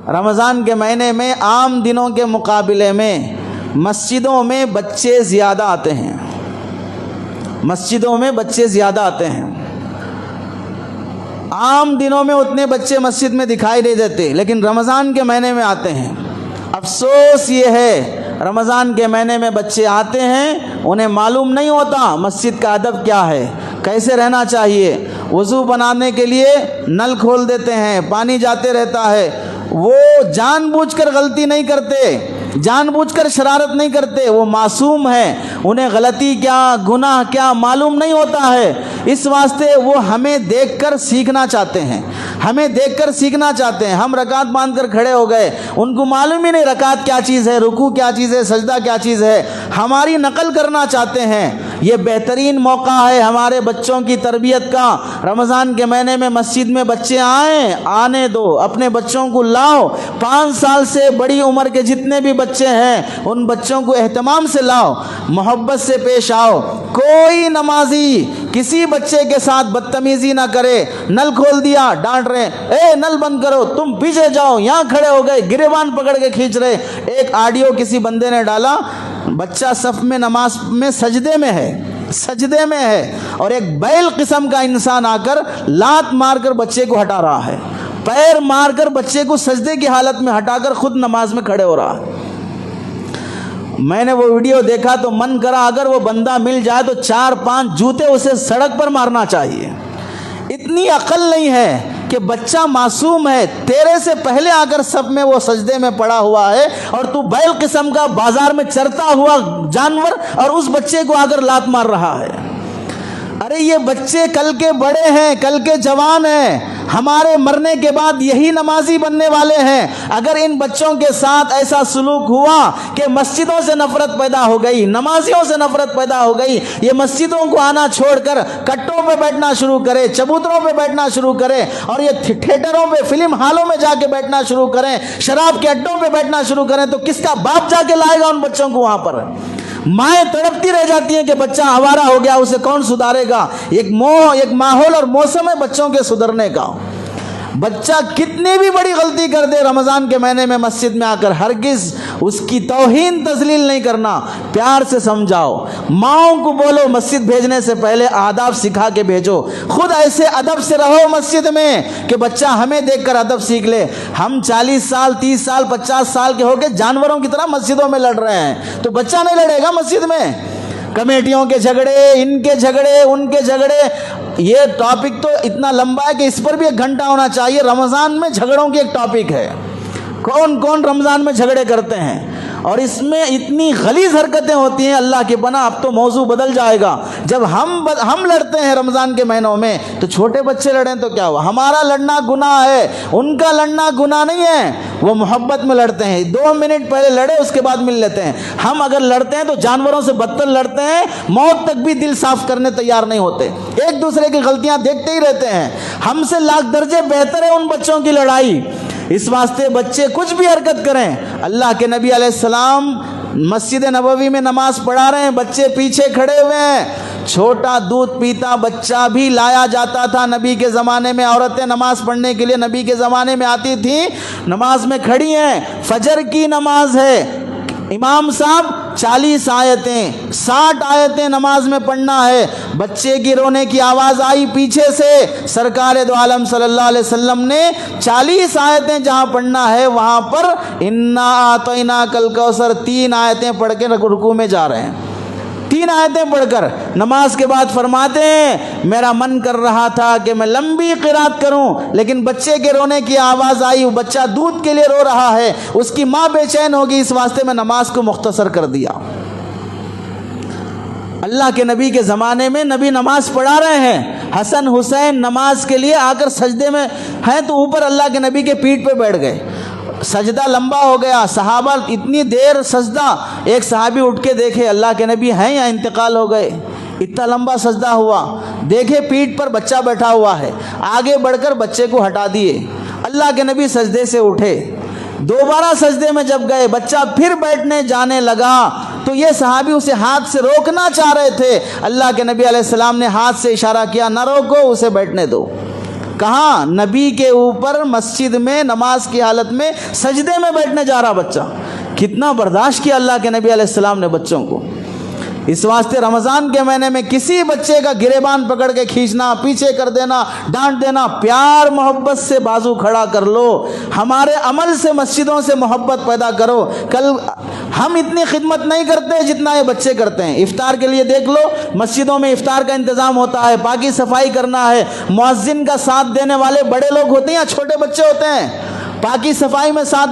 رمضان کے مہینے میں عام دنوں کے مقابلے میں مسجدوں میں بچے زیادہ آتے ہیں، مسجدوں میں بچے زیادہ آتے ہیں۔ عام دنوں میں اتنے بچے مسجد میں دکھائی نہیں دیتے، لیکن رمضان کے مہینے میں آتے ہیں۔ افسوس یہ ہے رمضان کے مہینے میں بچے آتے ہیں، انہیں معلوم نہیں ہوتا مسجد کا ادب کیا ہے، کیسے رہنا چاہیے۔ وضو بنانے کے لیے نل کھول دیتے ہیں، پانی جاتے رہتا ہے۔ وہ جان بوجھ کر غلطی نہیں کرتے، جان بوجھ کر شرارت نہیں کرتے، وہ معصوم ہیں، انہیں غلطی کیا گناہ کیا معلوم نہیں ہوتا ہے۔ اس واسطے وہ ہمیں دیکھ کر سیکھنا چاہتے ہیں، ہمیں دیکھ کر سیکھنا چاہتے ہیں۔ ہم رکعت باندھ کر کھڑے ہو گئے، ان کو معلوم ہی نہیں رکعت کیا چیز ہے، رکوع کیا چیز ہے، سجدہ کیا چیز ہے، ہماری نقل کرنا چاہتے ہیں۔ یہ بہترین موقع ہے ہمارے بچوں کی تربیت کا۔ رمضان کے مہینے میں مسجد میں بچے آئیں، آنے دو، اپنے بچوں کو لاؤ۔ 5 سال سے بڑی عمر کے جتنے بھی بچے ہیں ان بچوں کو اہتمام سے لاؤ، محبت سے پیش آؤ۔ کوئی نمازی کسی بچے کے ساتھ بدتمیزی نہ کرے۔ نل کھول دیا، ڈانٹ رہے، اے نل بند کرو، تم پیچھے جاؤ، یہاں کھڑے ہو گئے، گریبان پکڑ کے کھینچ رہے۔ ایک آڈیو کسی بندے نے ڈالا، بچہ صف میں نماز میں سجدے میں ہے اور ایک بیل قسم کا انسان آ کر لات مار کر بچے کو ہٹا رہا ہے، پیر مار کر بچے کو سجدے کی حالت میں ہٹا کر خود نماز میں کھڑے ہو رہا ہے۔ میں نے وہ ویڈیو دیکھا تو من کرا اگر وہ بندہ مل جائے تو 4-5 جوتے اسے سڑک پر مارنا چاہیے۔ اتنی عقل نہیں ہے کہ بچہ معصوم ہے، تیرے سے پہلے آ کر صف میں وہ سجدے میں پڑا ہوا ہے اور تو بیل قسم کا بازار میں چرتا ہوا جانور اور اس بچے کو آ کر لات مار رہا ہے۔ ارے یہ بچے کل کے بڑے ہیں، کل کے جوان ہیں، ہمارے مرنے کے بعد یہی نمازی بننے والے ہیں۔ اگر ان بچوں کے ساتھ ایسا سلوک ہوا کہ مسجدوں سے نفرت پیدا ہو گئی، نمازیوں سے نفرت پیدا ہو گئی، یہ مسجدوں کو آنا چھوڑ کر کٹوں پہ بیٹھنا شروع کرے، چبوتروں پہ بیٹھنا شروع کرے اور یہ تھیٹروں پہ فلم ہالوں میں جا کے بیٹھنا شروع کریں، شراب کے اڈوں پہ بیٹھنا شروع کریں، تو کس کا باپ جا کے لائے گا ان بچوں کو وہاں پر؟ مائیں تڑپتی رہ جاتی ہیں کہ بچہ آوارہ ہو گیا، اسے کون سدھارے گا؟ ایک ماحول اور موسم ہے بچوں کے سدھرنے کا۔ بچہ کتنی بھی بڑی غلطی کر دے رمضان کے مہینے میں مسجد میں آ کر ہرگز اس کی توہین تذلیل نہیں کرنا، پیار سے سمجھاؤ۔ ماؤں کو بولو مسجد بھیجنے سے پہلے آداب سکھا کے بھیجو، خود ایسے ادب سے رہو مسجد میں کہ بچہ ہمیں دیکھ کر ادب سیکھ لے۔ ہم 40 سال 30 سال 50 سال کے ہو کے جانوروں کی طرح مسجدوں میں لڑ رہے ہیں، تو بچہ نہیں لڑے گا مسجد میں؟ کمیٹیوں کے جھگڑے، ان کے جھگڑے، ان کے جھگڑے، یہ ٹاپک تو اتنا لمبا ہے کہ اس پر بھی 1 گھنٹہ ہونا چاہیے۔ رمضان میں جھگڑوں کی ایک ٹاپک ہے، کون کون رمضان میں جھگڑے کرتے ہیں اور اس میں اتنی غلیظ حرکتیں ہوتی ہیں، اللہ کی پناہ۔ اب تو موضوع بدل جائے گا۔ جب ہم لڑتے ہیں رمضان کے مہینوں میں تو چھوٹے بچے لڑیں تو کیا ہوا؟ ہمارا لڑنا گناہ ہے، ان کا لڑنا گناہ نہیں ہے، وہ محبت میں لڑتے ہیں۔ 2 منٹ پہلے لڑے، اس کے بعد مل لیتے ہیں۔ ہم اگر لڑتے ہیں تو جانوروں سے بدتر لڑتے ہیں، موت تک بھی دل صاف کرنے تیار نہیں ہوتے، ایک دوسرے کی غلطیاں دیکھتے ہی رہتے ہیں۔ ہم سے لاکھ درجے بہتر ہے ان بچوں کی لڑائی۔ اس واسطے بچے کچھ بھی حرکت کریں، اللہ کے نبی علیہ السلام مسجد نبوی میں نماز پڑھا رہے ہیں، بچے پیچھے کھڑے ہوئے ہیں، چھوٹا دودھ پیتا بچہ بھی لایا جاتا تھا نبی کے زمانے میں۔ عورتیں نماز پڑھنے کے لیے نبی کے زمانے میں آتی تھیں، نماز میں کھڑی ہیں، فجر کی نماز ہے، امام صاحب 40 آیتیں 60 آیتیں نماز میں پڑھنا ہے۔ بچے کی رونے کی آواز آئی پیچھے سے، سرکار دو عالم صلی اللہ علیہ وسلم نے 40 آیتیں جہاں پڑھنا ہے وہاں پر انا اعطیناک الکوثر 3 آیتیں پڑھ کے رکوع میں جا رہے ہیں، 3 آیتیں پڑھ کر نماز کے بعد فرماتے ہیں میرا من کر رہا تھا کہ میں لمبی قرات کروں، لیکن بچے کے رونے کی آواز آئی، وہ بچہ دودھ کے لیے رو رہا ہے، اس کی ماں بے چین ہوگی، اس واسطے میں نماز کو مختصر کر دیا۔ اللہ کے نبی کے زمانے میں نبی نماز پڑھا رہے ہیں، حسن حسین نماز کے لیے آ کر سجدے میں ہیں تو اوپر اللہ کے نبی کے پیٹھ پہ بیٹھ گئے، سجدہ لمبا ہو گیا، صحابہ اتنی دیر سجدہ، ایک صحابی اٹھ کے دیکھے اللہ کے نبی ہیں یا انتقال ہو گئے، اتنا لمبا سجدہ ہوا، دیکھے پیٹھ پر بچہ بیٹھا ہوا ہے، آگے بڑھ کر بچے کو ہٹا دیے، اللہ کے نبی سجدے سے اٹھے، دوبارہ سجدے میں جب گئے بچہ پھر بیٹھنے جانے لگا تو یہ صحابی اسے ہاتھ سے روکنا چاہ رہے تھے، اللہ کے نبی علیہ السلام نے ہاتھ سے اشارہ کیا نہ روکو، اسے بیٹھنے دو۔ کہاں؟ نبی کے اوپر مسجد میں نماز کی حالت میں سجدے میں بیٹھنے جا رہا بچہ. کتنا برداشت کیا اللہ کے نبی علیہ السلام نے بچوں کو. اس واسطے رمضان کے مہینے میں کسی بچے کا گریبان پکڑ کے کھینچنا، پیچھے کر دینا، ڈانٹ دینا، پیار محبت سے بازو کھڑا کر لو. ہمارے عمل سے مسجدوں سے محبت پیدا کرو. کل ہم اتنی خدمت نہیں کرتے جتنا یہ بچے کرتے ہیں. افطار کے لیے دیکھ لو، مسجدوں میں افطار کا انتظام ہوتا ہے، پاکی صفائی کرنا ہے، مؤذن کا ساتھ دینے والے بڑے لوگ ہوتے ہیں یا چھوٹے بچے ہوتے ہیں؟ پاکی صفائی میں ساتھ